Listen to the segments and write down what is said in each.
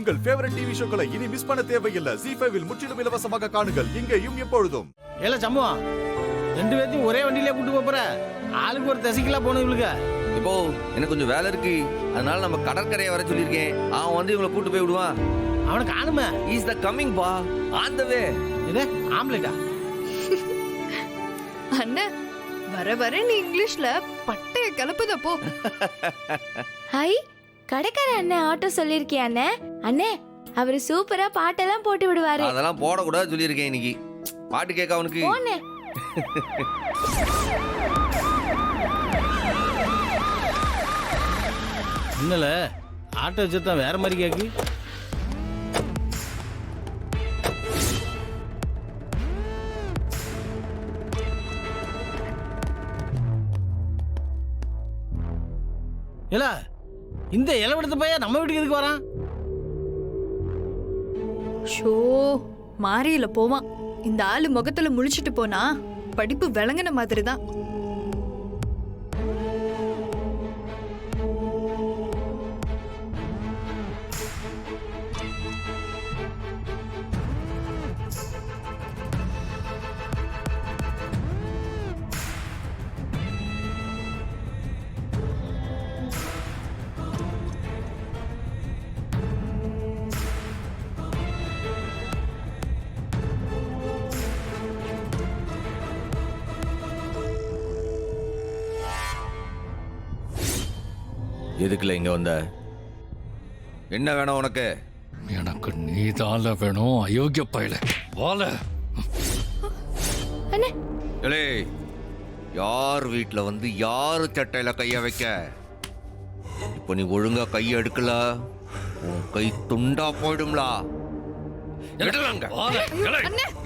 உங்கள் favourite TV ஷோக்களை இனி miss பண்ண தேவையில்லை. ZEE5 இல் முற்றிலும் இலவசமாக காணுங்கள். இங்கேயும் எப்பொழுதும். ஏல சம்பவா, 2 பேத்தையும் ஒரே வண்டியிலே கூட்டு போற. ஆளுக்கு ஒரு தசிக்கலாம் போன இவளுக்கு. இப்போ எனக்கு கொஞ்சம் வேலை இருக்கு, அதனால நம்ம கடற்கரையை வர சொல்லியிருக்கேன். அவன் வந்து இவங்களை கூட்டு போய் விடுவான். அவனை காணுமே. இஸ் த கமிங் பா ஆன் த வே. இது ஆம்லெட்டா? அண்ணா வர வர நீ இங்கிலீஷ்ல பட்டைய கலப்புத போ. ஹை, கடைக்கார அண்ணன் ஆட்டோ சொல்லிருக்கியா அண்ணே? அண்ணே அவரு சூப்பரா பாட்டெல்லாம் போட்டு விடுவாரு. அதெல்லாம் போடக்கூடாது சொல்லியிருக்கேன் இன்னைக்கு. பாட்டு கேட்க அவனுக்கு. போனே. என்னல ஆட்டோ சத்தம் வேற மாதிரி கேக்கு? ஏல இந்த இளவெடுத்த பையன் நம்ம வீட்டுக்கு எதுக்கு வரான்? ஷோ மாறியில போவான். இந்த ஆளு முகத்துல முழிச்சிட்டு போனா படிப்பு விளங்கின மாதிரி தான். எதுக்குல இங்க வந்த? என்ன வேணும் உனக்கு? எனக்கு நீதான்ல வேணும் அயோக்கிய பயல. வால அண்ணே ஏலே, யார் வீட்டுல வந்து யாரு சட்டையில கைய வைக்க? இப்ப நீ ஒழுங்கா கைய எடுக்கல, உன் கை துண்டா போயிடும்லா. எடுங்க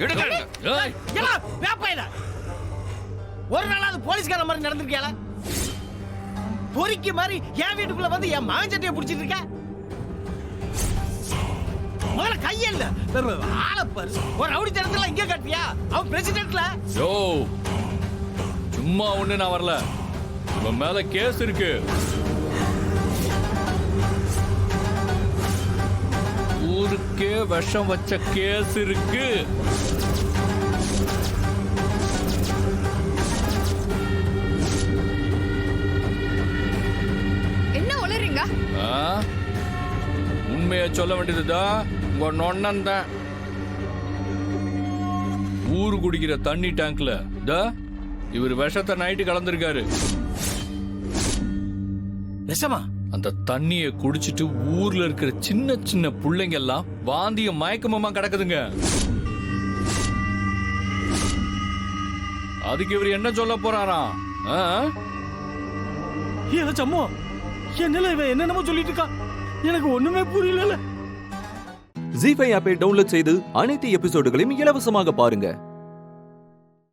எடுங்க. ஏல வேப்பையில ஒரு நாளாவது போலீஸ்கார மாதிரி நடந்துருக்கியால? பொறிக்கு மாதிரி என் வீட்டுக்குள்ள வந்து என் மகன் சட்டையை பிடிச்சிட்டு இருக்க. முதல்ல கையில்ல ஆளப்பாரு. ஒரு ரவுடி தரத்துல இங்க கட்டியா? அவன் பிரசிடென்ட்ல. யோ, சும்மா ஒண்ணு நான் வரல. இவன் மேல கேஸ் இருக்கு. ஊருக்கே விஷம் வச்ச கேஸ் இருக்கு. உண்மையை சொல்ல வேண்டியதுதான் உங்க நொண்ணன் தான். ஊரு குடிக்கிற தண்ணி டேங்க்ல இவர் விஷத்தை நைட்டு கலந்துருக்காரு. விஷமா? அந்த தண்ணியை குடிச்சிட்டு ஊர்ல இருக்கிற சின்ன சின்ன பிள்ளைங்க எல்லாம் வாந்திய மயக்கமா கிடக்குதுங்க. அதுக்கு இவர் என்ன சொல்ல போறாராம்? ஏல சம்மோ, என்னல இவன் என்னென்னமோ சொல்லிட்டு இருக்கா? எனக்கு ஒண்ணுமே புரியல. ZEE5 ஆப்பை டவுன்லோட் செய்து அனைத்து எபிசோடுகளையும் இலவசமாக பாருங்க.